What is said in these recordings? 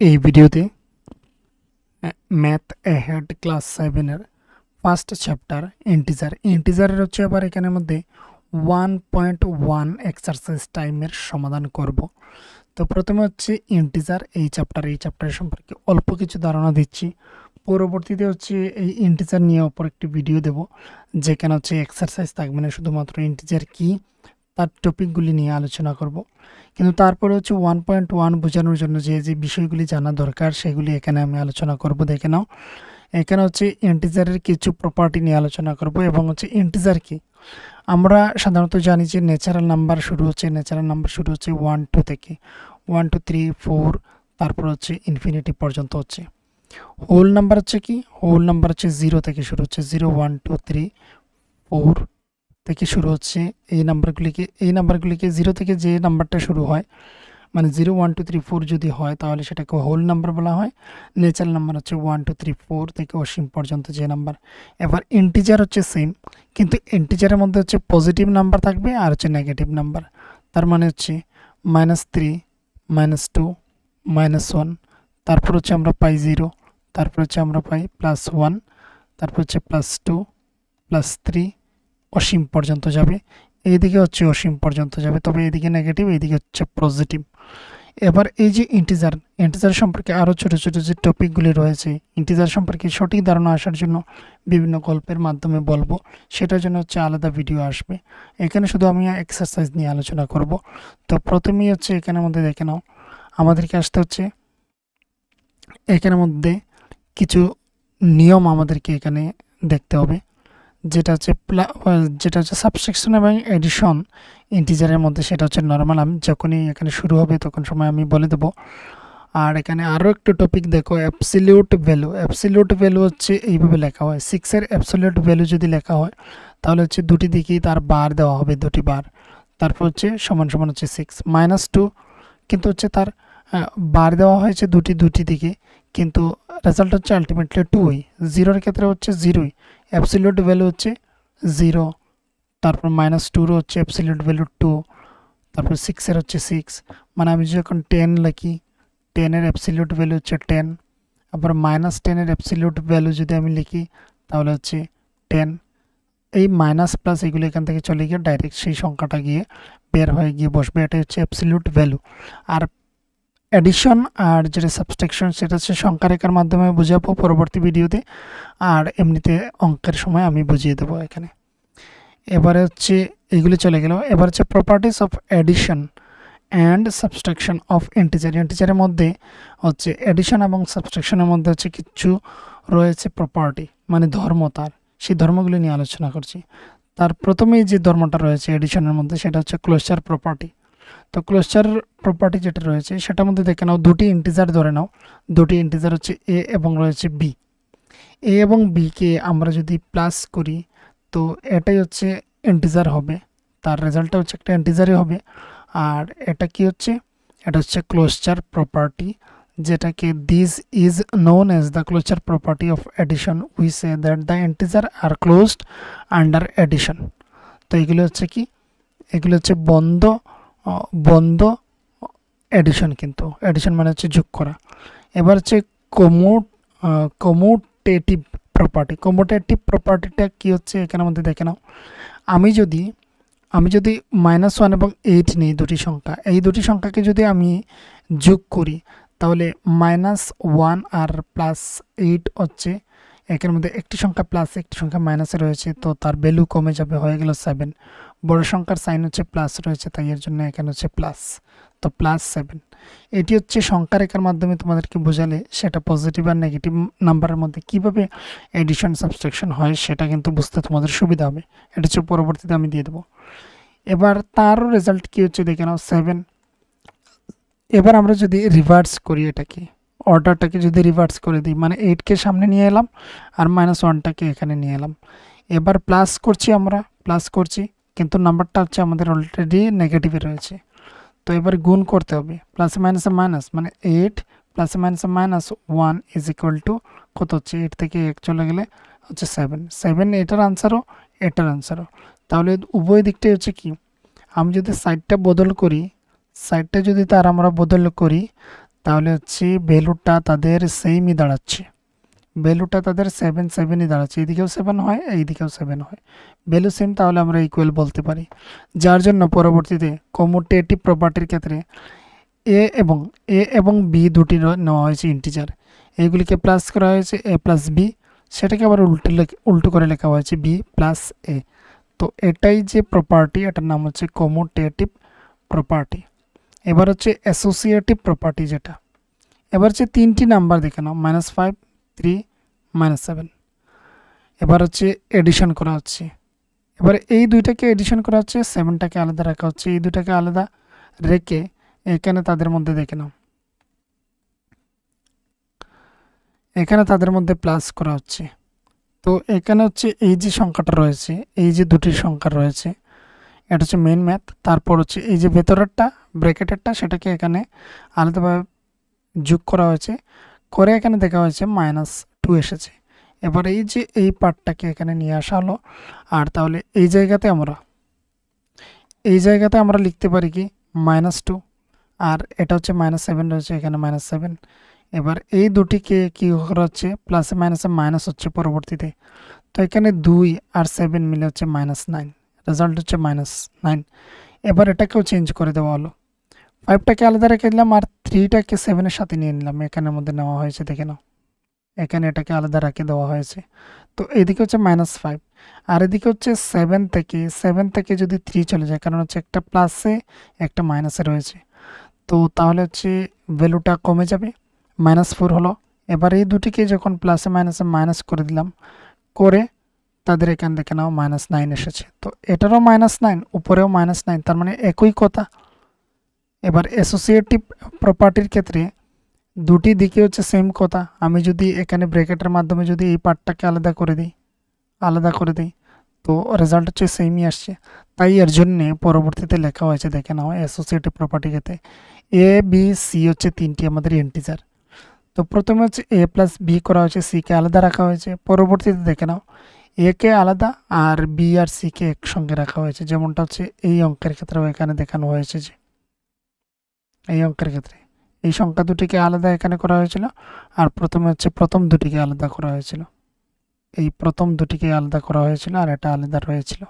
এই ভিডিওতে math ahead class 7 এর ফার্স্ট চ্যাপ্টার ইন্টিজারের হচ্ছে আবার এখানের মধ্যে 1.1 এক্সারসাইজ টাইমের সমাধান করব। তো প্রথমে হচ্ছে ইন্টিজার এই চ্যাপ্টারের সম্পর্কে অল্প কিছু ধারণা দিচ্ছি। পরবর্তীতে হচ্ছে এই ইন্টিজার নিয়ে অপর একটি ভিডিও দেব, যেখানে হচ্ছে এক্সারসাইজ থাকবে না, শুধুমাত্র ইন্টিজার কি তার টপিকগুলি নিয়ে আলোচনা করব। কিন্তু তারপরে হচ্ছে 1.1 বোঝানোর জন্য যে যে বিষয়গুলি জানা দরকার সেগুলি এখানে আমি আলোচনা করব। দেখে নাও, এখানে হচ্ছে ইন্টিজারের কিছু প্রপার্টি নিয়ে আলোচনা করব এবং হচ্ছে ইন্টিজার কি আমরা সাধারণত জানি যে ন্যাচারাল নাম্বার শুরু হচ্ছে 1 2 থেকে 1 2 3 4, তারপর হচ্ছে ইনফিনিটি পর্যন্ত হচ্ছে। হোল নাম্বার হচ্ছে কি, হোল নাম্বার হচ্ছে 0 থেকে শুরু হচ্ছে, 0 1 2 3 4 থেকে শুরু হচ্ছে। এই নাম্বারগুলিকে 0 থেকে যে নাম্বারটা শুরু হয়, মানে 0 1 2 3 4 যদি হয় তাহলে সেটাকে হোল নাম্বার বলা হয়। ন্যাচারাল নাম্বার হচ্ছে 1 2 3 4 থেকে অসীম পর্যন্ত যে নাম্বার। এবার ইন্টিজার হচ্ছে সেম, কিন্তু ইন্টিজারের মধ্যে হচ্ছে পজিটিভ নাম্বার থাকবে আর হচ্ছে নেগেটিভ নাম্বার। তার মানে হচ্ছে -3 -2 -1, তারপর হচ্ছে আমরা পাই 0, তারপর হচ্ছে আমরা পাই +1, তারপর হচ্ছে +2 +3 অসীম পর্যন্ত যাবে। এইদিকে হচ্ছে অসীম পর্যন্ত যাবে, তবে এইদিকে নেগেটিভ, এইদিকে হচ্ছে পজিটিভ। এবার এই যে ইন্টিজার সম্পর্কে আরও ছোটো ছোটো যে টপিকগুলি রয়েছে, ইন্টিজার সম্পর্কে সঠিক ধারণা আসার জন্য বিভিন্ন গল্পের মাধ্যমে বলবো, সেটার জন্য হচ্ছে আলাদা ভিডিও আসবে। এখানে শুধু আমি এক্সারসাইজ নিয়ে আলোচনা করব। তো প্রথমেই হচ্ছে এখানের মধ্যে দেখে নাও, আমাদেরকে আসতে হচ্ছে এখানের মধ্যে কিছু নিয়ম আমাদেরকে এখানে দেখতে হবে, যেটা হচ্ছে সাবট্রাকশন এবং এডিশন ইন্টিজারের মধ্যে। সেটা হচ্ছে নর্মাল, আমি যখনই এখানে শুরু হবে তখন সময় আমি বলে দেবো। আর এখানে আরও একটু টপিক দেখো, অ্যাবসলিউট ভ্যালু হচ্ছে এইভাবে লেখা হয়। 6-এর অ্যাবসলিউট ভ্যালু যদি লেখা হয় তাহলে হচ্ছে দুটি দিকেই তার বার দেওয়া হবে, দুটি বার, তারপর হচ্ছে সমান সমান হচ্ছে 6 -2, কিন্তু হচ্ছে তার বার দেওয়া হয়েছে দুটি দিকে, কিন্তু রেজাল্ট হচ্ছে আলটিমেটলি 2ই। 0-এর ক্ষেত্রে হচ্ছে 0ই, অ্যাবসলিউট ভ্যালু হচ্ছে 0, তারপর -2-র হচ্ছে অ্যাবসলিউট ভ্যালু 2, তারপর 6-এর হচ্ছে 6। মানে আমি যখন 10 লিখি, 10-এর অ্যাবসলিউট ভ্যালু হচ্ছে 10, আবার -10-এর অ্যাবসলিউট ভ্যালু যদি আমি লিখি তাহলে হচ্ছে 10। এই মাইনাস প্লাস এগুলো এখান থেকে চলে গিয়ে ডাইরেক্ট সেই সংখ্যাটা গিয়ে বের হয়ে গিয়ে বসবে, এটাই হচ্ছে অ্যাবসলিউট ভ্যালু। আর অ্যাডিশন আর যেটা সাবট্রাকশন সেটা হচ্ছে সংখ্যা রেখার মাধ্যমে বোঝাবো পরবর্তী ভিডিওতে, আর এমনিতে অঙ্কের সময় আমি বুঝিয়ে দেবো এখানে। এবারে হচ্ছে এইগুলি চলে গেল। এবার হচ্ছে properties of addition and subtraction of ইন্টিজারের মধ্যে হচ্ছে অ্যাডিশন এবং সাবট্রাকশনের মধ্যে হচ্ছে কিছু রয়েছে প্রপার্টি, মানে ধর্ম, তার সেই ধর্মগুলি নিয়ে আলোচনা করছি। তার প্রথমেই যে ধর্মটা রয়েছে এডিশনের মধ্যে সেটা হচ্ছে ক্লোজার প্রপার্টি। তো ক্লোজার প্রপার্টি যেটা রয়েছে সেটার মধ্যে দেখে নাও, দুটি ইন্টিজার ধরে নাও, দুটি ইন্টিজার হচ্ছে এ এবং রয়েছে বি। এ এবং বিকে আমরা যদি প্লাস করি তো এটাই হচ্ছে ইন্টিজার হবে, তার রেজাল্টটা হচ্ছে একটা ইন্টিজারই হবে। আর এটা কি হচ্ছে, এটা হচ্ছে ক্লোজার প্রপার্টি, যেটাকে this is known as the closure property of addition. We say that the integer are closed under addition. তো এগুলো হচ্ছে কি, এগুলো হচ্ছে বন্ধ এডিশন, কিন্তু এডিশন মানে হচ্ছে যোগ করা। এবার হচ্ছে কমুটেটিভ প্রপার্টিটা কি হচ্ছে এখানের মধ্যে দেখে নাও, আমি যদি -1 এবং 8 নিই, দুটি সংখ্যা, এই দুটি সংখ্যাকে যদি আমি যোগ করি তাহলে -1 আর +8 হচ্ছে, একের মধ্যে একটি সংখ্যা প্লাস একটি সংখ্যা মাইনাসে রয়েছে, তো তার ভ্যালু কমে যাবে, হয়ে গেল 7। বড় সংখ্যার সাইন হচ্ছে প্লাস রয়েছে, তাই এর জন্য এখানে হচ্ছে প্লাস, তো +7। এটি হচ্ছে সংখ্যা রেখার মাধ্যমে তোমাদেরকে বোঝালে সেটা পজিটিভ আর নেগেটিভ নাম্বারের মধ্যে কীভাবে এডিশন সাবট্রাকশন হয় সেটা কিন্তু বুঝতে তোমাদের সুবিধা হবে। এটা হচ্ছে পরবর্তীতে আমি দিয়ে দেবো। এবার তারও রেজাল্ট কী হচ্ছে দেখে নাও, 7। এবার আমরা যদি রিভার্স করি, এটাকে অর্ডারটাকে যদি রিভার্স করে দিই, মানে 8কে সামনে নিয়ে এলাম আর -1টাকে এখানে নিয়ে এলাম। এবার প্লাস করছি কিন্তু নাম্বারটা হচ্ছে আমাদের অলরেডি নেগেটিভে রয়েছে, তো এবার গুণ করতে হবে, প্লাসে মাইনাসে মাইনাস, মানে 8 + -1 ইজ ইকুয়াল টু কত হচ্ছে, 8 থেকে 1 চলে গেলে হচ্ছে 7। এটার আনসারও এটার আনসারও, তাহলে উভয় দিকটাই হচ্ছে কি, আমি যদি সাইডটা বদল করি, সাইডটা যদি তার আমরা বদল করি তাহলে হচ্ছে ভ্যালুটা তাদের সেমই দাঁড়াচ্ছে, ভ্যালুটা তাদের 7 দাঁড়াচ্ছে, এদিকেও 7 হয় এইদিকেও 7 হয়, ভ্যালু সেম, তাহলে আমরা ইকুয়াল বলতে পারি। যার জন্য পরবর্তীতে কমিউটেটিভ প্রপার্টির ক্ষেত্রে এ এবং বি দুটি নেওয়া হয়েছে ইন্টিজার, এগুলিকে প্লাস করা হয়েছে এ প্লাস বি, সেটাকে আবার উল্টো করে লেখা হয়েছে বি প্লাস এ। তো এটাই যে প্রপার্টি, এটার নাম হচ্ছে কমিউটেটিভ প্রপার্টি। এবার হচ্ছে অ্যাসোসিয়েটিভ প্রপার্টি যেটা, এবার হচ্ছে 3টি নাম্বার দেখে নাও, -5, 3, -7। এবার হচ্ছে এডিশন করা হচ্ছে, এবার এই দুইটাকে এডিশন করা হচ্ছে, 7টাকে আলাদা রাখা হচ্ছে, এই দুটাকে আলাদা রেখে এখানে তাদের মধ্যে দেখে নাও, এখানে তাদের মধ্যে প্লাস করা হচ্ছে। তো এখানে হচ্ছে এই যে সংখ্যাটা রয়েছে, এই যে দুটি সংখ্যা রয়েছে, এটা হচ্ছে মেইন ম্যাথ। তারপর হচ্ছে এই যে ভেতরেরটা ব্র্যাকেটেরটা, সেটাকে এখানে আলাদাভাবে যোগ করা হয়েছে, করে এখানে দেখা হয়েছে -2 এসেছে। এবার এই যে এই পার্টটাকে এখানে নিয়ে আসা হলো, আর তাহলে এই জায়গাতে আমরা লিখতে পারি কি -2, আর এটা হচ্ছে -7 রয়েছে, এখানে -7। এবার এই দুটিকে কি করা হচ্ছে, প্লাসে মাইনাসে মাইনাস হচ্ছে পরবর্তীতে, তো এখানে 2 আর 7 মিলে হচ্ছে -9, রেজাল্ট হচ্ছে -9। এবার এটাকেও চেঞ্জ করে দেওয়া হলো, 5টাকে আলাদা রেখে দিলাম আর 3টাকে 7-এর সাথে নিয়ে নিলাম, এখানের মধ্যে নেওয়া হয়েছে, দেখে নাও এখানে এটাকে আলাদা রেখে দেওয়া হয়েছে। তো এদিকে হচ্ছে -5 আর এদিকে হচ্ছে 7 থেকে যদি 3 চলে যায়, কারণ হচ্ছে একটা প্লাসে একটা মাইনাসে রয়েছে, তো তাহলে হচ্ছে ভ্যালুটা কমে যাবে, -4 হলো। এবার এই দুটিকে যখন প্লাসে মাইনাসে মাইনাস করে দিলাম, করে তাদের এখানে দেখে নাও -9 এসেছে, তো এটারও -9, উপরেও -9, তার মানে একই কথা। এবার অ্যাসোসিয়েটিভ প্রপার্টির ক্ষেত্রে দুটি দিকে হচ্ছে সেম কথা, আমি যদি এখানে ব্র্যাকেটের মাধ্যমে যদি এই পার্টটাকে আলাদা করে দিই, তো রেজাল্ট হচ্ছে সেমই আসছে। তাই এর জন্যে পরবর্তীতে লেখা হয়েছে, দেখে নাও অ্যাসোসিয়েটিভ প্রপার্টি ক্ষেত্রে এ বি সি হচ্ছে 3টি আমাদের ইন্টিজার। তো প্রথমে হচ্ছে এ প্লাস বি করা হয়েছে, সিকে আলাদা রাখা হয়েছে, পরবর্তীতে দেখে নাও এ কে আলাদা আর বি আর সি কে একসঙ্গে রাখা হয়েছে, যেমনটা হচ্ছে এই অঙ্কের ক্ষেত্রেও এখানে দেখানো হয়েছে, যে এই অঙ্কের ক্ষেত্রে এই সংখ্যা দুটিকে আলাদা এখানে করা হয়েছিল, আর প্রথমে হচ্ছে প্রথম দুটিকে আলাদা করা হয়েছিল, এই প্রথম দুটিকে আলাদা করা হয়েছিল আর এটা আলাদা রয়েছিল।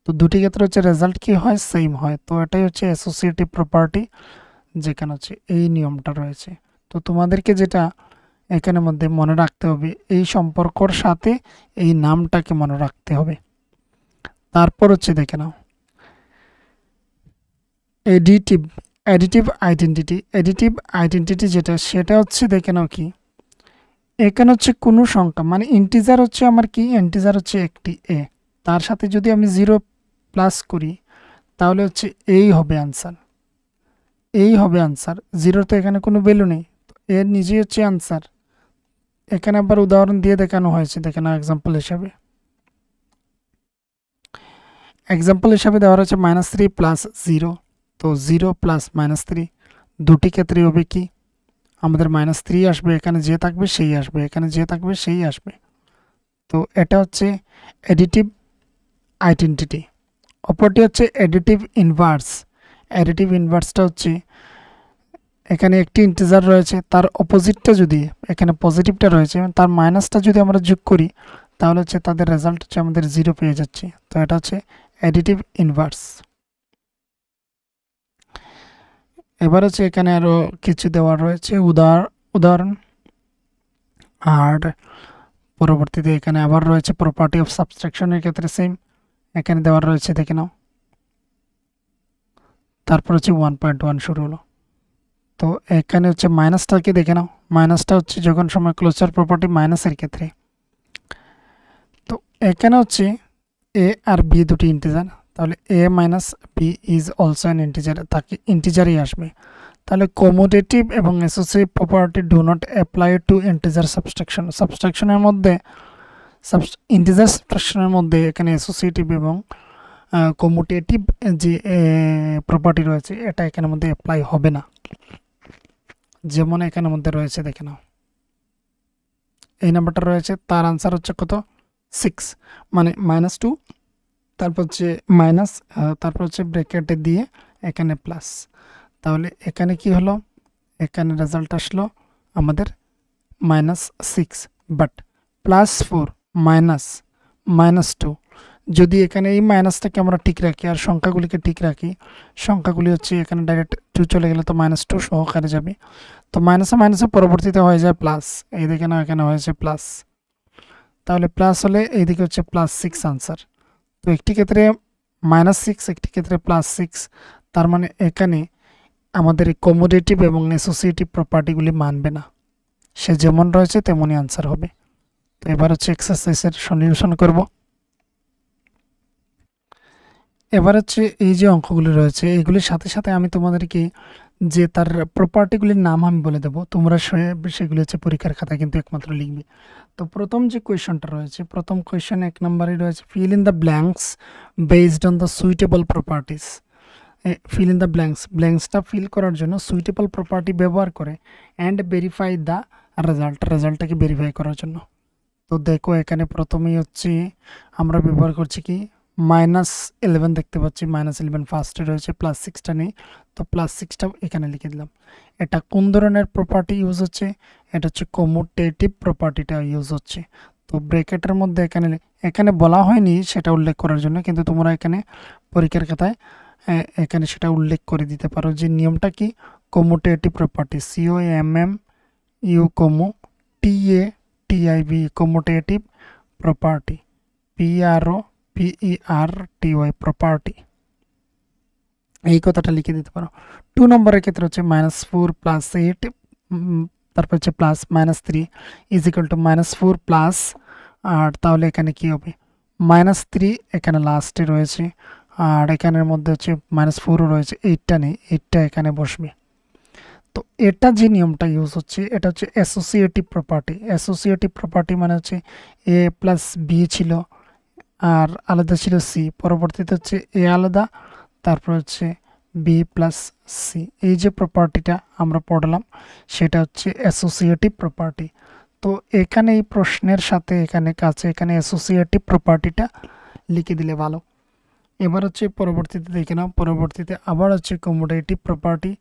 তো দুটি ক্ষেত্রে হচ্ছে রেজাল্ট কি হয়, সেম হয়। তো এটাই হচ্ছে অ্যাসোসিয়েটিভ প্রপার্টি, যেখানে হচ্ছে এই নিয়মটা রয়েছে। তো তোমাদেরকে যেটা এখানে মধ্যে মনে রাখতে হবে, এই সম্পর্কর সাথে এই নামটাকে মনে রাখতে হবে। তারপর হচ্ছে দেখে নাও অ্যাডিটিভ আইডেন্টিটি যেটা, সেটা হচ্ছে দেখে নাও কি, এখানে হচ্ছে কোনো সংখ্যা, মানে ইন্টিজার হচ্ছে আমার কি, ইন্টিজার হচ্ছে একটি এ, তার সাথে যদি আমি 0 প্লাস করি, তাহলে হচ্ছে এই হবে আনসার, 0 তো এখানে কোনো ভ্যালু নেই, তো এর নিজেই হচ্ছে আনসার। এখানে আবার উদাহরণ দিয়ে দেখানো হয়েছে, দেখে নাও এক্সাম্পল হিসাবে দেওয়া হচ্ছে -3 প্লাস 0, তো 0 প্লাস -3 দুটি ক্ষেত্রে হবে কি, আমাদের -3 আসবে, এখানে যে থাকবে সেই আসবে, এখানে যে থাকবে সেই আসবে। তো এটা হচ্ছে অ্যাডিটিভ আইডেন্টিটি। অপরটি হচ্ছে অ্যাডিটিভ ইনভার্সটা হচ্ছে এখানে একটি ইন্টিজার রয়েছে, তার অপোজিটটা যদি এখানে পজিটিভটা রয়েছে, তার মাইনাসটা যদি আমরা যোগ করি, তাহলে হচ্ছে তাদের রেজাল্ট হচ্ছে আমাদের 0 পেয়ে যাচ্ছে। তো এটা হচ্ছে অ্যাডিটিভ ইনভার্স। এবার হচ্ছে এখানে আরও কিছু দেওয়া রয়েছে উদাহরণ, আর পরবর্তীতে এখানে আবার রয়েছে প্রপার্টি অফ সাবট্রাকশনের ক্ষেত্রে সেম এখানে দেওয়া রয়েছে, দেখে নাও। তারপর হচ্ছে 1.1 শুরু হলো, তো এখানে হচ্ছে মাইনাসটাকে দেখে নাও, মাইনাসটা হচ্ছে যখন সময় ক্লোজার প্রপার্টি মাইনাসের ক্ষেত্রে। তো এখানে হচ্ছে এ আর বি দুটি ইন্টিজার, তাহলে A minus B is also an integer, তাকে ইন্টিজারই আসবে। তাহলে কমোডেটিভ এবং associative property do not apply to integer সাবট্রাকশনের মধ্যে, ইন্টিজার সাবট্রাকশনের মধ্যে এখানে অ্যাসোসিয়েটিভ এবং কমোটেটিভ যে প্রপার্টি রয়েছে, এটা এখানের মধ্যে অ্যাপ্লাই হবে না। যেমন এখানের মধ্যে রয়েছে, দেখে নাও এই নাম্বারটা রয়েছে, তার আনসার হচ্ছে কত, 6, মানে -2, তারপর হচ্ছে মাইনাস, তারপর হচ্ছে ব্র্যাকেটে দিয়ে এখানে প্লাস, তাহলে এখানে কি হলো, এখানে রেজাল্ট আসলো আমাদের -6, বাট +4 -2, যদি এখানে এই মাইনাসটাকে আমরা ঠিক রাখি আর সংখ্যাগুলিকে ঠিক রাখি, সংখ্যাগুলি হচ্ছে এখানে ডাইরেক্ট 2 চলে গেলে তো -2 সহকারে যাবে, তো মাইনাসে মাইনাসে পরবর্তীতে হয়ে যায় প্লাস, এই দিকে না এখানে হয়েছে প্লাস, তাহলে প্লাস হলে এইদিকে হচ্ছে +6 আনসার। তো একটি ক্ষেত্রে -6, একটি ক্ষেত্রে +6, তার মানে এখানে আমাদের এই কমোডেটিভ এবং অ্যাসোসিয়েটিভ প্রপার্টিগুলি মানবে না, সে যেমন রয়েছে তেমনই আনসার হবে। তো এবার হচ্ছে এক্সারসাইজের সলিউশন করব। এবার হচ্ছে এই যে অঙ্কগুলি রয়েছে এগুলির সাথে সাথে আমি তোমাদেরকে যে তার প্রপার্টিগুলির নাম আমি বলে দেবো, তোমরা সেগুলি হচ্ছে পরীক্ষার খাতায় কিন্তু একমাত্র লিখবে। তো প্রথম যে কোয়েশনটা রয়েছে, প্রথম কোয়েশন 1 নম্বরে রয়েছে fill in the blanks based on the suitable properties. Fill in the ব্ল্যাঙ্কসটা ফিল করার জন্য সুইটেবল প্রপার্টি ব্যবহার করে অ্যান্ড ভেরিফাই দ্য রেজাল্টটাকে ভেরিফাই করার জন্য। তো দেখো এখানে প্রথমেই হচ্ছে আমরা ব্যবহার করছি কি -11 দেখতে পাচ্ছি, -11 ফার্স্টে রয়েছে, +6টা নেই, তো +6টা এখানে লিখে দিলাম। এটা কোন ধরনের প্রপার্টি ইউজ হচ্ছে, এটা হচ্ছে কমুটেটিভ প্রপার্টিটা ইউজ হচ্ছে। তো ব্র্যাকেটের মধ্যে এখানে বলা হয়নি সেটা উল্লেখ করার জন্য, কিন্তু তোমরা এখানে পরীক্ষার খাতায় এখানে সেটা উল্লেখ করে দিতে পারো যে নিয়মটা কি, কমুটেটিভ প্রপার্টি, COMMU কমু TATIV commutative property, PROPERTY property, এই কথাটা লিখে দিতে পারো। 2 নম্বরের ক্ষেত্রে হচ্ছে -4 + 8, তারপর হচ্ছে প্লাস -3 = -4 আর তাহলে এখানে কি হবে -3, এখানে লাস্টে রয়েছে, আর এখানের মধ্যে হচ্ছে -4ও রয়েছে, 8টা নেই, 8টা এখানে বসবে। তো এটা যে নিয়মটা ইউজ হচ্ছে এটা হচ্ছে অ্যাসোসিয়েটিভ প্রপার্টি। অ্যাসোসিয়েটিভ প্রপার্টি মানে হচ্ছে A + B ছিল আর আলাদা ছিল C, পরবর্তীতে হচ্ছে A আলাদা, তারপর হচ্ছে B + C, এই যে প্রপার্টিটা আমরা পড়লাম সেটা হচ্ছে অ্যাসোসিয়েটিভ প্রপার্টি। তো এখানে এই প্রশ্নের সাথে এখানে অ্যাসোসিয়েটিভ প্রপার্টিটা লিখে দিলে ভালো। এবার হচ্ছে পরবর্তীতে দেখে নাও, পরবর্তীতে আবার হচ্ছে কমোডেটিভ প্রপার্টি,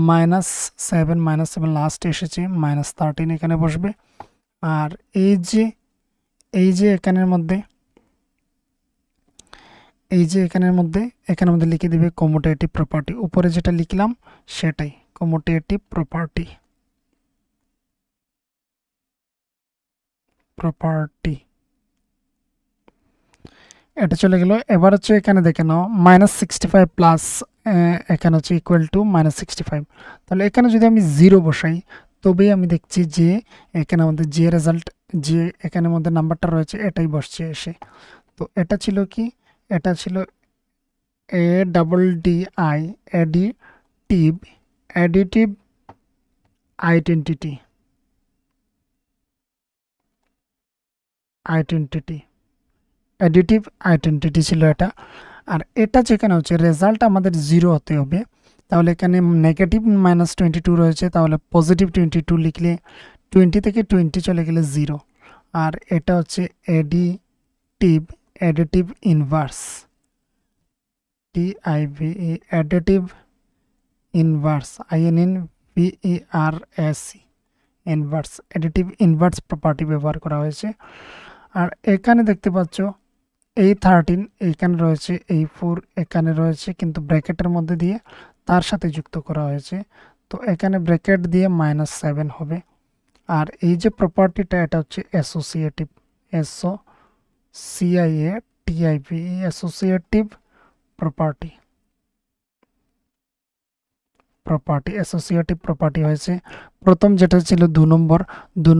-7 লাস্টে এসেছে, -13 এখানে বসবে। আর এই যে এখানের মধ্যে এখানের মধ্যে লিখে দিবে কমোটেটিভ প্রপার্টি, উপরে যেটা লিখলাম সেটাই কমোটেটিভ প্রপার্টি। এটা চলে গেল। এবার হচ্ছে এখানে দেখে নাও -65 প্লাস এখানে হচ্ছে ইকুয়াল টু -65, তাহলে এখানে যদি আমি 0 বসাই তবেই আমি দেখছি যে এখানে আমাদের যে রেজাল্ট, যে এখানের মধ্যে নাম্বারটা রয়েছে এটাই বসছে এসে। তো এটা ছিল কি, এটা ছিল ADDI additive identity additive identity ছিল এটা। আর এটা যেখানে হচ্ছে রেজাল্ট আমাদের 0 হতে হবে, তাহলে এখানে নেগেটিভ -22 রয়েছে, তাহলে পজিটিভ 22 লিখলে 20 থেকে 20 চলে গেলে 0। আর এটা হচ্ছে additive inverse, TIVE additive inverse, INVERS inverse, additive inverse property ব্যবহার করা হয়েছে। আর এখানে দেখতে পাচ্ছ এই 13 এইখানে রয়েছে, এই 4 এখানে রয়েছে, কিন্তু ব্র্যাকেটের মধ্যে দিয়ে তার সাথে যুক্ত করা হয়েছে, তো এখানে ব্র্যাকেট দিয়ে -7 হবে। আর এই যে প্রপার্টিটা এটা হচ্ছে associative, SOCIATIVE associative property, associative property হয়েছে। প্রথম যেটা ছিল 2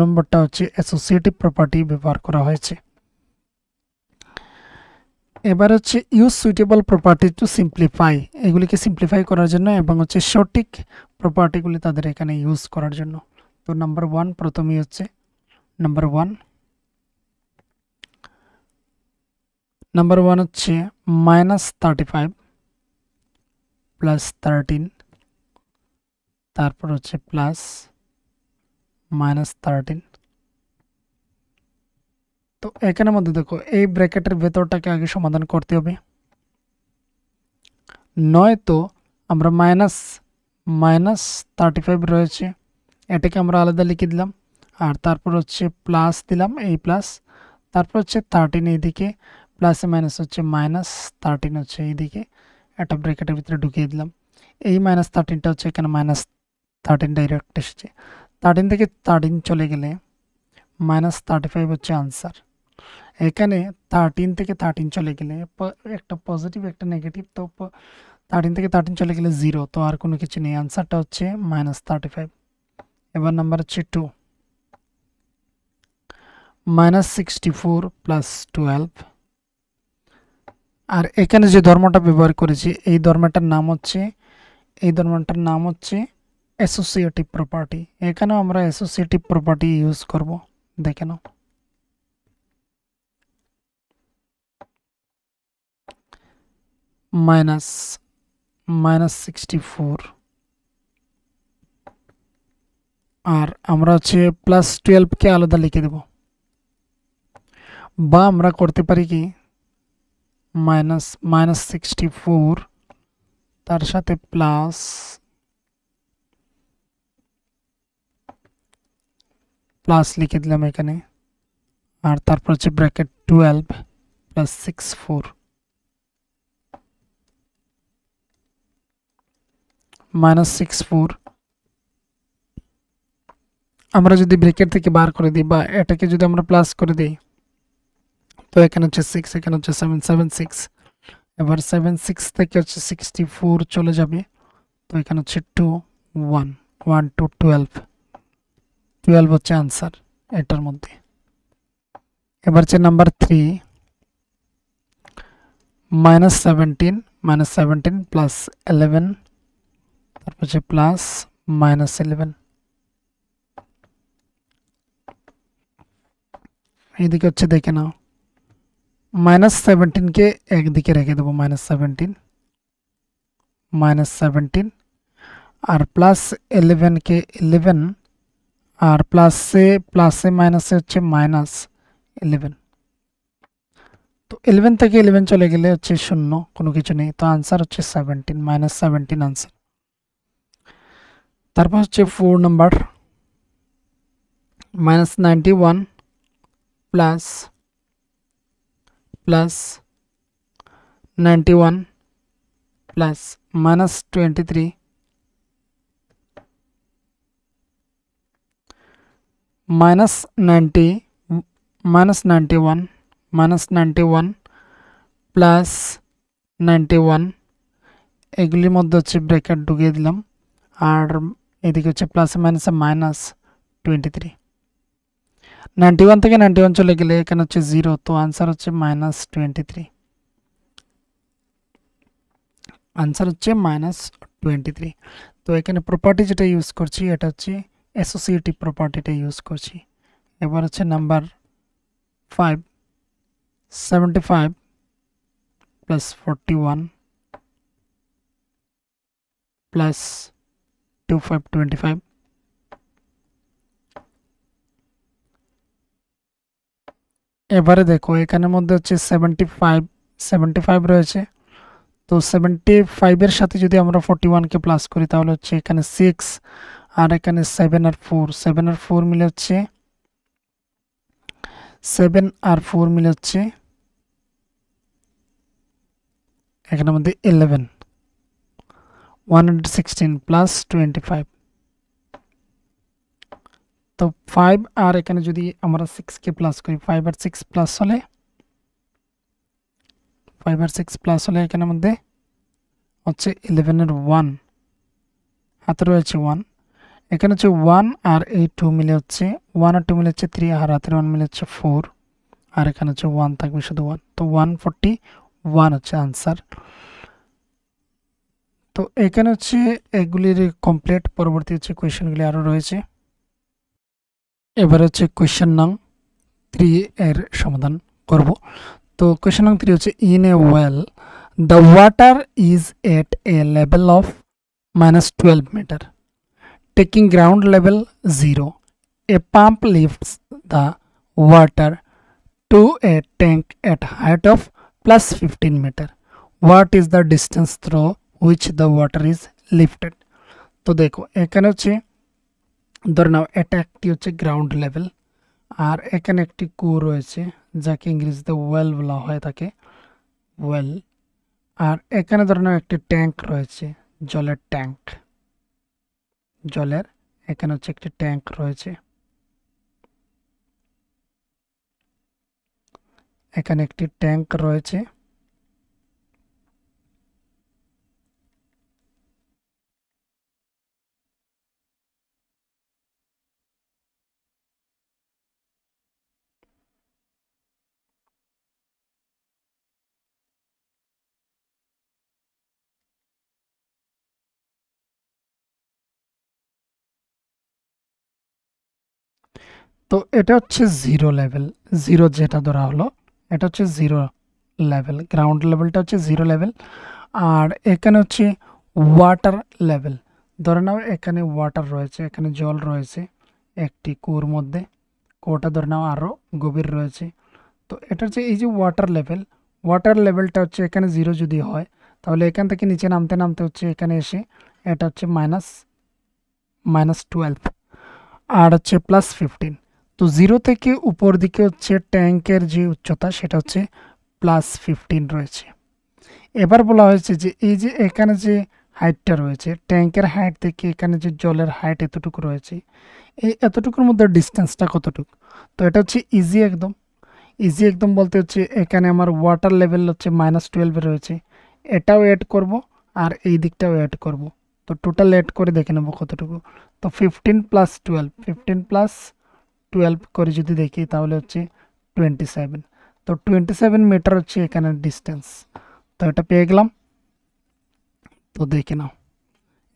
নম্বরটা হচ্ছে অ্যাসোসিয়েটিভ প্রপার্টি ব্যবহার করা হয়েছে। এবার হচ্ছে use suitable property two simplify, এগুলিকে সিম্পলিফাই করার জন্য এবং হচ্ছে সঠিক প্রপার্টিগুলি তাদের এখানে ইউজ করার জন্য। তো নাম্বার 1 প্রথমেই হচ্ছে নাম্বার 1 হচ্ছে -35 + 13, তারপর হচ্ছে প্লাস -13। তো এখানের মধ্যে দেখো এই ব্র্যাকেটের ভেতরটাকে আগে সমাধান করতে হবে, নয়তো আমরা -35 রয়েছে, এটাকে আমরা আলাদা লিখে দিলাম। আর তারপর হচ্ছে প্লাস দিলাম, এই প্লাস, তারপর হচ্ছে 13 এইদিকে, প্লাসে মাইনাস হচ্ছে -13 হচ্ছে এইদিকে, একটা ব্র্যাকেটের ভিতরে ঢুকিয়ে দিলাম। এই -13টা হচ্ছে এখানে -13 ডাইরেক্ট এসেছে। 13 থেকে 13 চলে গেলে -35 হচ্ছে আনসার। এখানে 13 থেকে 13 চলে গেলে একটা পজিটিভ একটা নেগেটিভ, তো 13 থেকে 13 চলে গেলে 0, তো আর কোনো কিছু নেই, আনসারটা হচ্ছে -35। এবার নাম্বার হচ্ছে 2, -64 + 12। আর এখানে যে ধর্মটা ব্যবহার করেছি এই ধর্মটার নাম হচ্ছে অ্যাসোসিয়েটিভ প্রপার্টি। এখানেও আমরা অ্যাসোসিয়েটিভ প্রপার্টি ইউজ করব, দেখে নাও। -64 আর আমরা হচ্ছে +12 কে আলাদা লিখে দেব, বা আমরা করতে পারি কি -64 তার সাথে প্লাস লিখে দিলাম এখানে, আর তারপর হচ্ছে ব্র্যাকেট 12 + 64 -64 আমরা যদি ব্র্যাকেট থেকে বার করে দিই বা এটাকে যদি আমরা প্লাস করে দিই, তো এখানে হচ্ছে 6, এখানে হচ্ছে 7, 7 6, এবার 7 6 থেকে হচ্ছে 64 চলে যাবে, তো এখানে হচ্ছে 2 1 1 2 12 12 হচ্ছে আনসার এটার মধ্যে। এবার হচ্ছে নাম্বার 3, -17 + 11, তারপর হচ্ছে প্লাস -11, এইদিকে হচ্ছে দেখে নাও, -17 কে একদিকে রেখে দেবো, -17 আর +11 কে 11, আর প্লাসে মাইনাসে হচ্ছে -11, তো 11 থেকে 11 চলে গেলে হচ্ছে 0, কোনো কিছু নেই, তো আনসার হচ্ছে 17, -17 আনসার। তারপর হচ্ছে 4 নাম্বার, -91 প্লাস 91 প্লাস -23 -91 প্লাস 91, এগুলির মধ্যে হচ্ছে ব্র্যাকেট ঢুকিয়ে দিলাম, আর এদিকে হচ্ছে প্লাসে মাইনাসে -23। 91 থেকে 91 চলে গেলে এখানে হচ্ছে 0, তো আনসার হচ্ছে -23, আনসার হচ্ছে -23। তো এখানে প্রপার্টি যেটা ইউজ করছি এটা হচ্ছে অ্যাসোসিয়েটিভ প্রপার্টিটা ইউজ করছি। এবার হচ্ছে নাম্বার 5, 75 + 41 + 25 25। এবারে দেখো এখানের মধ্যে হচ্ছে 75 রয়েছে, তো 75 এর সাথে যদি আমরা 41 কে প্লাস করি তাহলে হচ্ছে এখানে 6, আর এখানে 7 আর 4 মিলে হচ্ছে 7 আর 4 মিলে হচ্ছে এখানের মধ্যে 11, 116 + 25, তো 5 আর এখানে যদি আমরা 6 কে প্লাস করি, 5 আর 6 প্লাস হলে এখানের মধ্যে হচ্ছে 11 এর 1 হাতে রয়েছে 1, এখানে হচ্ছে 1 আর এই 2 মিলে হচ্ছে 1 আর 2 মিলে হচ্ছে 3, আর হাতের 1 মিলে হচ্ছে 4, আর এখানে হচ্ছে 1 থাকবে শুধু 1, তো 141 হচ্ছে আনসার। তো এখানে হচ্ছে এগুলির কমপ্লিট, পরবর্তী হচ্ছে কোয়েশ্চেনগুলি আরও রয়েছে। এবার হচ্ছে কোয়েশ্চেন নং 3 এর সমাধান করব। তো কোয়েশ্চেন নং 3 হচ্ছে in a well the water is at a level of -12 metre taking ground level 0. A pump lifts the water to a tank at height of +15 meter. What is the distance through which the water is lifted? তো দেখো এখানে হচ্ছে ধরে নাও এটা একটি হচ্ছে ground level, আর এখানে একটি কূপ রয়েছে যাকে ইংরেজিতে ওয়েল বলা হয় থাকে, ওয়েল। আর এখানে ধরে নাও একটি ট্যাঙ্ক রয়েছে, জলের ট্যাঙ্ক, জলের এখানে হচ্ছে একটি ট্যাঙ্ক রয়েছে, এখানে একটি ট্যাঙ্ক রয়েছে। তো এটা হচ্ছে জিরো লেভেল, জিরো যেটা ধরা হলো এটা হচ্ছে জিরো লেভেল, গ্রাউন্ড লেভেলটা হচ্ছে জিরো লেভেল। আর এখানে হচ্ছে ওয়াটার লেভেল, ধরে নাও এখানে ওয়াটার রয়েছে, এখানে জল রয়েছে একটি কুয়োর মধ্যে, কুয়োটা ধরে নাও আরও গভীর রয়েছে। তো এটা হচ্ছে এই যে ওয়াটার লেভেল, ওয়াটার লেভেলটা হচ্ছে এখানে জিরো যদি হয় তাহলে এখান থেকে নিচে নামতে নামতে হচ্ছে এখানে এসে এটা হচ্ছে -12 আর হচ্ছে +15। তো জিরো থেকে উপর দিকে হচ্ছে ট্যাঙ্কের যে উচ্চতা সেটা হচ্ছে +15 রয়েছে। এবার বলা হয়েছে যে এই যে এখানে যে হাইটটা রয়েছে, ট্যাঙ্কের হাইট থেকে এখানে যে জলের হাইট এতটুকু রয়েছে, এই এতটুকুর মধ্যে ডিস্টেন্সটা কতটুকু। তো এটা হচ্ছে ইজি একদম, ইজি একদম বলতে হচ্ছে এখানে আমার ওয়াটার লেভেল হচ্ছে -12 রয়েছে, এটাও অ্যাড করব আর এই দিকটাও অ্যাড করব। তো টোটাল অ্যাড করে দেখে নেব কতটুকু। তো 15 + 12 করে যদি দেখি তাহলে হচ্ছে 27। তো 27 মিটার হচ্ছে এখানে ডিস্টেন্স। তো এটা পেয়ে গেলাম। তো দেখে নাও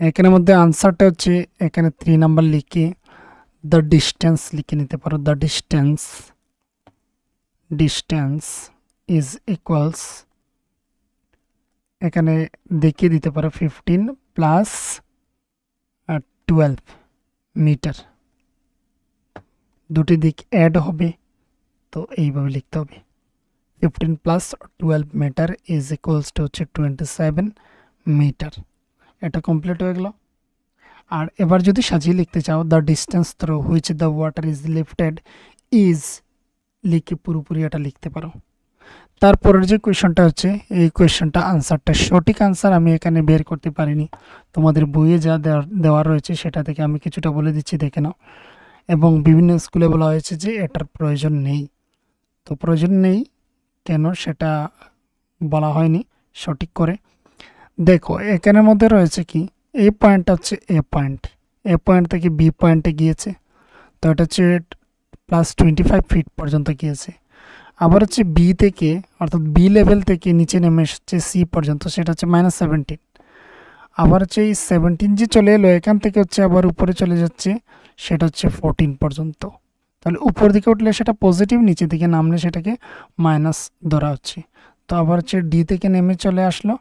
এখানের মধ্যে আনসারটা হচ্ছে এখানে 3 নাম্বার লিখে দ্য ডিস্টেন্স লিখে নিতে পারো। দ্য ডিস্টেন্স ইজ ইকুয়ালস, এখানে দেখিয়ে দিতে পারো 15 + 12 মিটার, দুটি দিক অ্যাড হবে, তো এইভাবে লিখতে হবে 15 + 12 মিটার ইজ ইকুয়ালস টু হচ্ছে 27 মিটার। এটা কমপ্লিট হয়ে গেল। আর এবার যদি সাজিয়ে লিখতে চাও the distance through which the water is lifted is, লিখে পুরোপুরি এটা লিখতে পারো। তারপরের যে কোয়েশনটা হচ্ছে এই কোয়েশনটা আনসারটা সঠিক আনসার আমি এখানে বের করতে পারিনি, তোমাদের বইয়ে যা দেওয়া রয়েছে সেটা থেকে আমি কিছুটা বলে দিচ্ছি, দেখে নাও। এবং বিভিন্ন স্কুলে বলা হয়েছে যে এটার প্রয়োজন নেই, তো প্রয়োজন নেই কেন সেটা বলা হয়নি সঠিক করে। দেখো এখানের মধ্যে রয়েছে কি, এই পয়েন্টটা হচ্ছে এ পয়েন্ট থেকে বি পয়েন্টে গিয়েছে, তো এটা হচ্ছে +25 ফিট পর্যন্ত গিয়েছে। আবার হচ্ছে বি থেকে অর্থাৎ বি লেভেল থেকে নিচে নেমে এসেছে সি পর্যন্ত, সেটা হচ্ছে -17। আবার হচ্ছে এই 17 যে চলে এলো এখান থেকে হচ্ছে আবার উপরে চলে যাচ্ছে, সেটা হচ্ছে 14 পর্যন্ত। তাহলে উপর দিকে উঠলে সেটা পজিটিভ, নিচে দিকে নামলে সেটাকে মাইনাস ধরা হচ্ছে। তো আবার হচ্ছে ডি থেকে নেমে চলে আসলো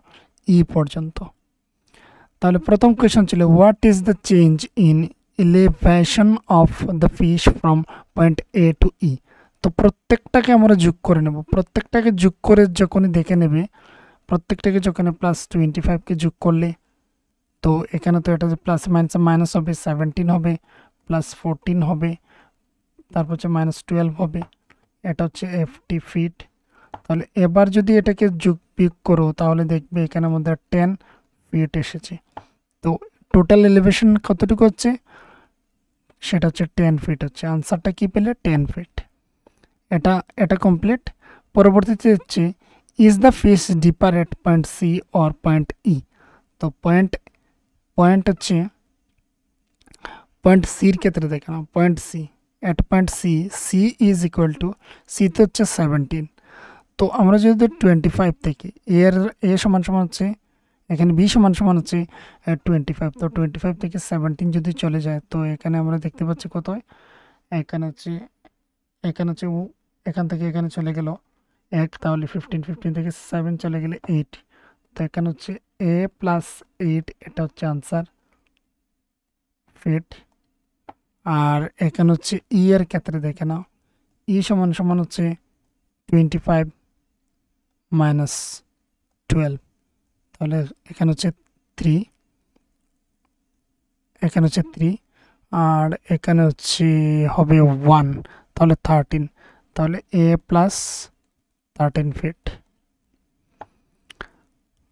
ই পর্যন্ত। তাহলে প্রথম কোয়েশ্চন ছিল what is the change in elevation of the fish from point A to E. তো প্রত্যেকটাকে আমরা যোগ করে নেব, প্রত্যেকটাকে যোগ করে যখনই দেখে নেবে, প্রত্যেকটাকে যখন +25কে যোগ করলে, তো এখানে তো এটা প্লাস মাইনাস হবে, 17 হবে, +14 হবে, তারপর হচ্ছে -12 হবে, এটা হচ্ছে FT ফিট। তাহলে এবার যদি এটাকে যোগ বিয়োগ করো তাহলে দেখবে এখানের মধ্যে 10 ফিট এসেছে। তো টোটাল এলিভেশন কতটুকু হচ্ছে, সেটা হচ্ছে 10 ফিট হচ্ছে। আনসারটা কি পেলে 10 ফিট। এটা এটা কমপ্লিট। পরবর্তীতে হচ্ছে is the fish deeper at point C or point E. তো পয়েন্ট হচ্ছে পয়েন্ট সির ক্ষেত্রে দেখে নাও, point C, at point C is equal to, সিতে হচ্ছে 17। তো আমরা যদি 25 থেকে এ সমান সমান হচ্ছে, এখানে বি সমান সমান হচ্ছে 25, তো 25 থেকে 17 যদি চলে যায় তো এখানে আমরা দেখতে পাচ্ছি কত হয়, এখানে হচ্ছে এখান থেকে এখানে চলে গেল 1, তাহলে 15 থেকে 7 চলে গেলে 8। তো এখানে হচ্ছে A+8, এটা হচ্ছে আনসার ফিট। আর এখানে হচ্ছে ই এর ক্ষেত্রে দেখে নাও, ই সমান সমান হচ্ছে 25 - 12, তাহলে এখানে হচ্ছে 3, এখানে হচ্ছে 3, আর এখানে হচ্ছে হবে 1, তাহলে 13, তাহলে a প্লাস 13 ফিট।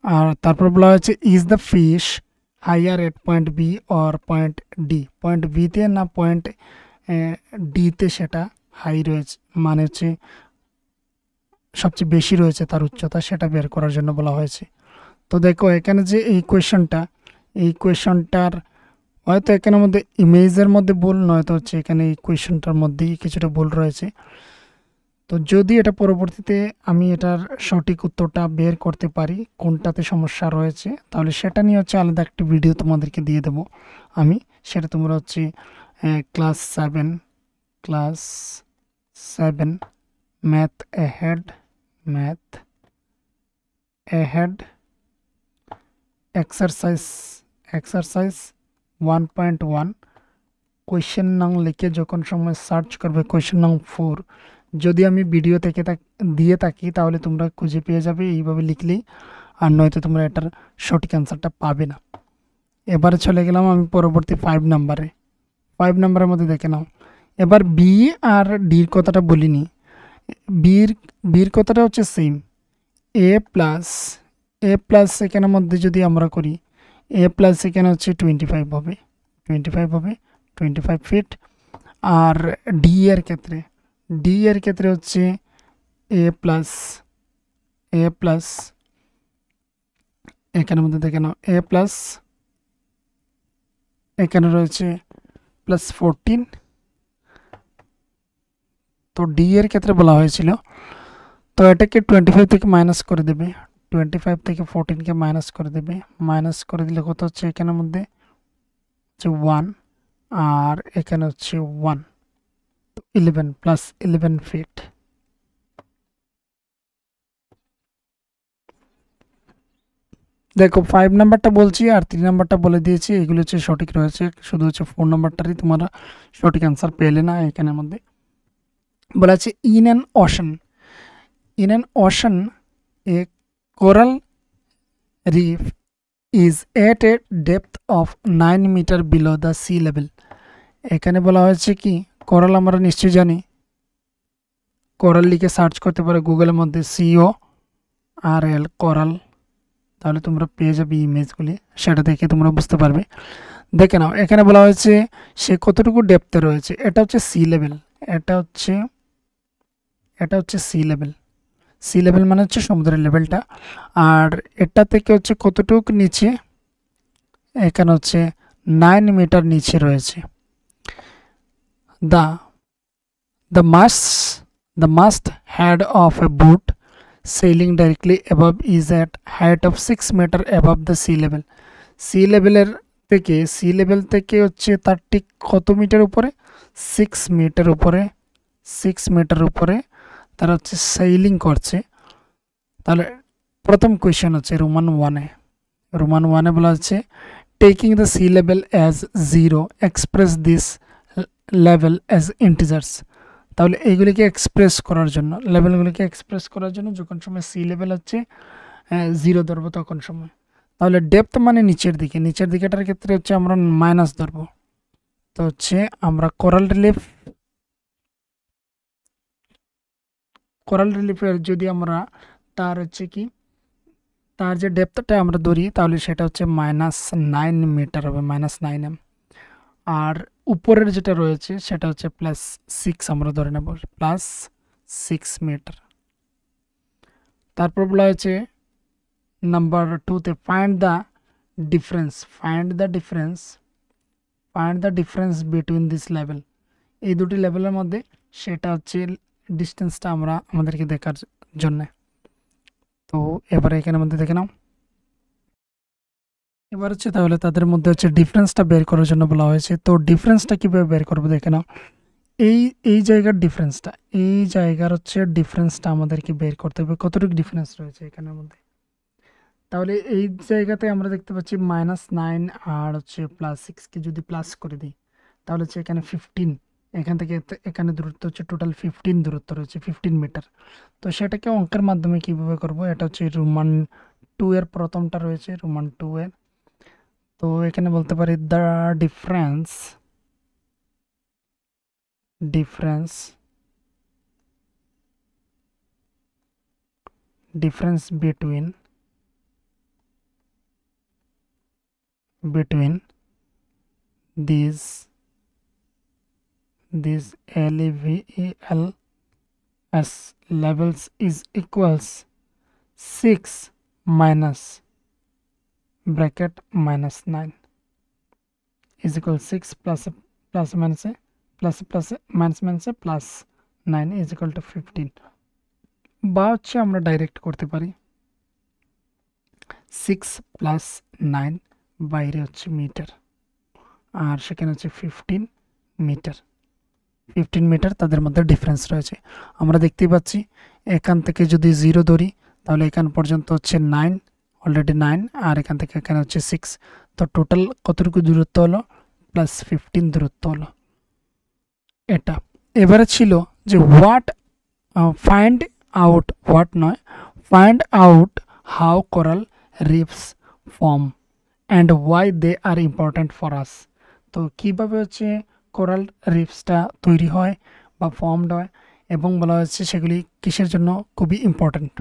আর তারপর বলা হয়েছে is the fish higher at point B or point D, point বিতে না পয়েন্ট ডিতে সেটা হাই রয়েছে, মানে হচ্ছে সবচেয়ে বেশি রয়েছে তার উচ্চতা, সেটা বের করার জন্য বলা হয়েছে। তো দেখো এখানে যে এই কোয়েশনটার হয়তো এখানের মধ্যে ইমেজের মধ্যে ভুল, নয়তো হচ্ছে এখানে এই কোয়েশনটার মধ্যেই কিছুটা ভুল রয়েছে। তো যদি এটা পরবর্তীতে আমি এটার সঠিক উত্তরটা বের করতে পারি কোনটাতে সমস্যা রয়েছে, তাহলে সেটা নিয়ে হচ্ছে আলাদা একটা ভিডিও তোমাদেরকে দিয়ে দেবো আমি। সেটা তোমরা হচ্ছে class 7 math ahead exercise 1.1 question নং লিখে যখন সময় সার্চ করবে কোয়েশ্চেন নং 4, যদি আমি ভিডিও থেকে দিয়ে থাকি তাহলে তোমরা খুঁজে পেয়ে যাবে এইভাবে লিখলেই, আর নয়তো তোমরা এটার সঠিক অ্যান্সারটা পাবে না। এবারে চলে গেলাম আমি পরবর্তী 5 নাম্বারের মধ্যে দেখে নাও। এবার বি আর ডির কথাটা বলিনি, বির কথাটা হচ্ছে সেম, এ প্লাস এখানের মধ্যে যদি আমরা করি এ প্লাস এখানে হচ্ছে 25 হবে 25 ফিট। আর ডি এর ক্ষেত্রে হচ্ছে এ প্লাস এখানের মধ্যে দেখে নাও এ প্লাস এখানে রয়েছে প্লাস 14। তো ডি এর ক্ষেত্রে বলা হয়েছিল, তো এটাকে 25 থেকে মাইনাস করে দেবে, 25 থেকে 14কে মাইনাস করে দেবে, মাইনাস করে দিলে কত হচ্ছে এখানের মধ্যে হচ্ছে 1, আর এখানে হচ্ছে 1, তো 11 প্লাস 11 ফিট। দেখো 5 নাম্বারটা বলছি আর 3 নাম্বারটা বলে দিয়েছি, এগুলো হচ্ছে সঠিক রয়েছে, শুধু হচ্ছে 4 নাম্বারটারই তোমরা সঠিক অ্যান্সার পেলে না। এখানের মধ্যে বলা আছে in an ocean a coral reef is at a depth of 9 metre below the sea level. এখানে বলা হয়েছে কি, কোরাল আমরা নিশ্চয়ই জানি, কোরাল লিখে সার্চ করতে পারো গুগলের মধ্যে CORAL কোরাল, তাহলে তোমরা পেয়ে যাবে ইমেজগুলি, সেটা দেখে তোমরা বুঝতে পারবে। দেখে নাও এখানে বলা হয়েছে সে কতটুকু ডেপথে রয়েছে, এটা হচ্ছে সি লেভেল, এটা হচ্ছে সি লেভেল মানে হচ্ছে সমুদ্রের লেভেলটা, আর এটা থেকে হচ্ছে কতটুকু নিচে, এখানে হচ্ছে 9 মিটার নিচে রয়েছে। The mast head of a boat sailing directly above is at height of 6 meter above the sea level. Sea level থেকে হচ্ছে তার ঠিক কত মিটার উপরে, 6 মিটার উপরে তারা হচ্ছে সেইলিং করছে। তাহলে প্রথম কোয়েশ্চেন হচ্ছে রোমান ওয়ানে বলা হচ্ছে taking the sea level as 0 express this level as integers. তাহলে এইগুলিকে লেভেলগুলিকে এক্সপ্রেস করার জন্য যখন সময় সি লেভেল হচ্ছে 0 ধরবো তখন সময়, তাহলে ডেপথ মানে নিচের দিকেটার ক্ষেত্রে হচ্ছে আমরা মাইনাস ধরবো। তো হচ্ছে আমরা কোরাল রিলিফের যদি আমরা তার হচ্ছে কি তার যে ডেপথটা আমরা ধরি তাহলে সেটা হচ্ছে -9 মিটার হবে, -9 m। আর উপরের যেটা রয়েছে সেটা হচ্ছে +6 আমরা ধরে নেব, +6 মিটার। তারপর বলা হয়েছে নাম্বার 2তে find the difference between this level. এই দুটি লেভেলের মধ্যে সেটা হচ্ছে ডিস্টেন্সটা আমাদেরকে দেখার জন্য। তো এবারে এখানের মধ্যে দেখে নাও, এবার হচ্ছে তাহলে তাদের মধ্যে হচ্ছে ডিফারেন্সটা বের করার জন্য বলা হয়েছে। তো ডিফারেন্সটা কীভাবে বের করবো দেখে নাও, এই জায়গার ডিফারেন্সটা আমাদেরকে বের করতে হবে, কতটুকু ডিফারেন্স রয়েছে এখানের মধ্যে। তাহলে এই জায়গাতে আমরা দেখতে পাচ্ছি -9 আর হচ্ছে +6কে যদি প্লাস করে দিই তাহলে হচ্ছে এখানে 15, এখান থেকে এখানে দূরত্ব হচ্ছে টোটাল 15 দূরত্ব রয়েছে, 15 মিটার। তো সেটাকে অঙ্কের মাধ্যমে কীভাবে করব, এটা হচ্ছে রোমান 2 এর প্রথমটা রয়েছে, রোমান 2 এর তো এখানে বলতে পারি the difference between these LEVELS levels is equals 6 minus bracket minus 9 is equal 6 plus minus a plus minus a plus 9 is equal to 15 বা হচ্ছে আমরা ডাইরেক্ট করতে পারি 6 প্লাস 9 বাইরে হচ্ছে মিটার আর সেখানে হচ্ছে 15 মিটার তাদের মধ্যে ডিফারেন্স রয়েছে আমরা দেখতেই পাচ্ছি এখান থেকে যদি 0 ধরি তাহলে এখান পর্যন্ত হচ্ছে 9 অলরেডি 9 আর এখান থেকে এখানে হচ্ছে 6 তো টোটাল কতটুকু দূরত্ব হলো প্লাস 15 দূরত্ব হলো এটা এবারে ছিল যে find out how coral reefs form and why they are important for us তো কীভাবে হচ্ছে কোরাল রিফসটা তৈরি হয় বা ফর্মড হয় এবং বলা হচ্ছে সেগুলি কিসের জন্য খুবই important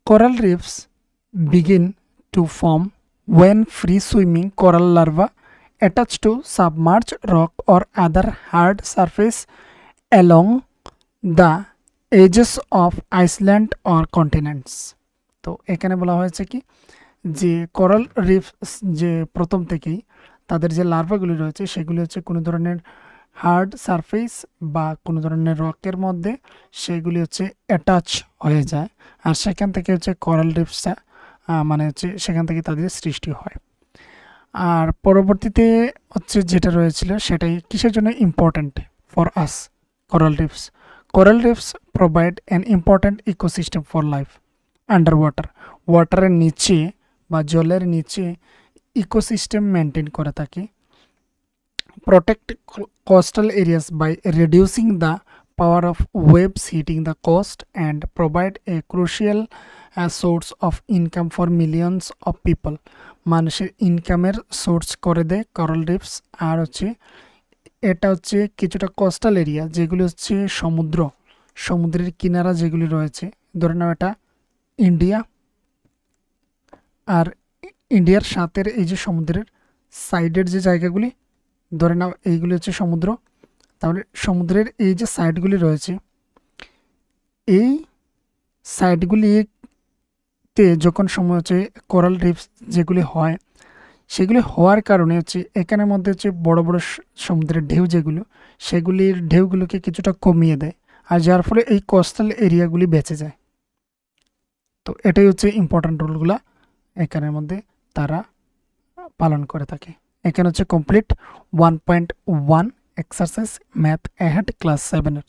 coral reefs begin to form when free swimming coral larvae attach to submerged rock or other hard surface along the edges of island or continents তো এখানে বলা হয়েছে কি যে কোরাল রিফ যে প্রথম থেকেই তাদের যে লার্ভাগুলি রয়েছে সেগুলি হচ্ছে কোনো ধরনের হার্ড সারফেস বা কোনো ধরনের রকের মধ্যে সেগুলি হচ্ছে অ্যাটাচ হয়ে যায় আর সেখান থেকে হচ্ছে কোরাল রিফসটা মানে হচ্ছে সেখান থেকে তাদের সৃষ্টি হয় আর পরবর্তীতে হচ্ছে যেটা রয়েছিল সেটাই কিসের জন্য important for us coral reefs provide an important ecosystem for life under ওয়াটারের নিচে বা জলের নিচে ইকোসিস্টেম মেনটেন করে থাকে protect coastal areas by reducing the power of waves hitting the coast and provide a crucial source of income for millions of people মানুষের ইনকামের source করে দেয় কোরাল রিফস আর হচ্ছে এটা হচ্ছে কিছুটা কোস্টাল এরিয়া যেগুলো হচ্ছে সমুদ্রের কিনারা যেগুলি রয়েছে ধরে নাও এটা ইন্ডিয়া আর ইন্ডিয়ার সাথে এই যে সমুদ্রের সাইডের যে জায়গাগুলি ধরে নাও এইগুলি হচ্ছে সমুদ্র তাহলে সমুদ্রের এই যে সাইডগুলি রয়েছে এই সাইডগুলিতে যখন সময় হচ্ছে কোরাল রিফস যেগুলি হয় সেগুলি হওয়ার কারণে হচ্ছে এখানের মধ্যে হচ্ছে বড় বড় সমুদ্রের ঢেউ যেগুলো সেগুলির ঢেউগুলোকে কিছুটা কমিয়ে দেয় আর যার ফলে এই কোস্টাল এরিয়াগুলি বেঁচে যায় তো এটাই হচ্ছে ইম্পর্ট্যান্ট রোলগুলা এখানের মধ্যে তারা পালন করে থাকে এখানে হচ্ছে complete 1.1 exercise math ahead class 7 এর